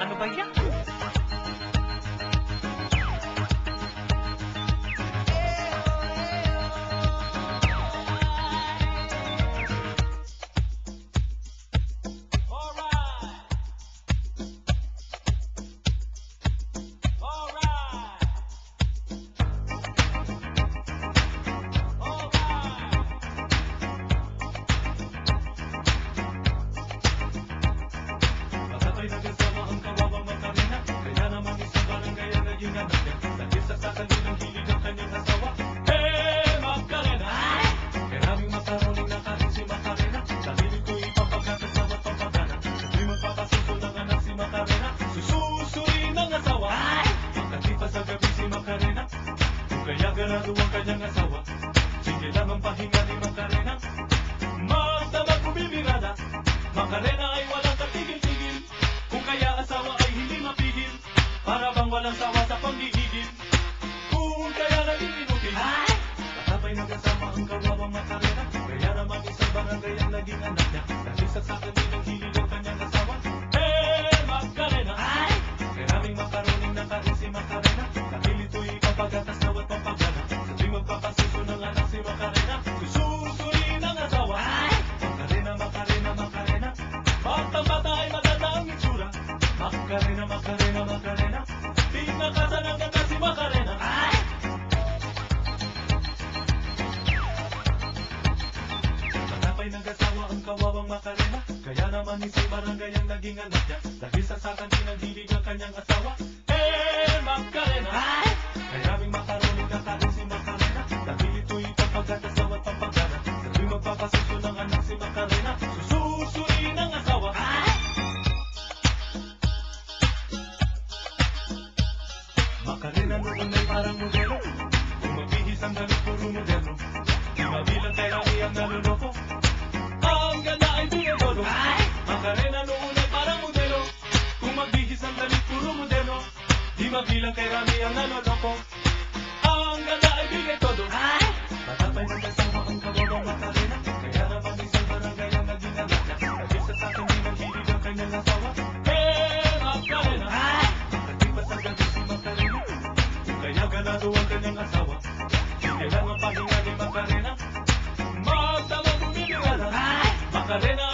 Ano ba yan? Ay nagkasama ang kawawang Macarena, kaya naman isang barangay ang naging anak niya. Dahil sa sasalin ng hilig ng kanyang asawa. Hey Macarena! Maraming makaroling na kain si Macarena. Sa hilig ko ipapagatas sa matpapagana. Di magpapasuso ng anak si Macarena. Sususuin ng asawa. Pagkatipa sa gabi si Macarena. Kung kaya ganado ang kanyang asawa. Sige lang ang pahinga ni Macarena. Magdamag bumibirada. Macarena ay walang katigil-tigil. Kung kaya asawa ay hindi mapigil. Para bang walang sawa sa pangigigil. Kung kaya naging inutil. Katabay nagkasama ang kawawang Macarena. Kaya naman isang barangay ang naging anak niya. Dahil sa sakanin ng hilig ang kanyang asawa. Hey Macarena! Maraming makaroning na kain si Macarena. Dahil ito'y ipapagatas na at pampagana. Sa tuwing magpapasuso ng anak si Macarena. Sususuin ang asawa. Macarena, Macarena, Macarena. Batang-bata ay maganda ang itsura. Macarena, Macarena, Macarena. Pinakasan ang ganda si Macarena. Matapay nag-asawa ang kawawang Macarena. Kaya naman isang barangay ang naging anak niya. Dahil sa sakantin ang hilig ng kanyang asawa. Hey Macarena! Maraming makaroling na kain si Macarena. Dahil ito'y papagatas na at pampagana. Sa tuwing magpapasuso ng anak si Macarena. Sususuin ang asawa. Macarena noon ay parang modelo. Kung magbihis ang damit puro moderno. Di mabilang kay Rami ang naluloko. Ang ganda ay binodolo. Macarena noon ay parang modelo. Kung magbihis ang damit puro moderno. Di mabilang kay Rami ang naluloko. Ang ganda ay bigay todo. Matapay ng kasama ang kawawang Macarena. Kaya naman isang barangay ang naging anak niya. Dahil sa sakin din ang hilig ang kanyang asawa. Hey Macarena! Nagtipas ang gabi si Macarena. Kung kaya ganado ang kanyang asawa. Sige lang ang pahinga ni Macarena. Magdamag bumibirada. Macarena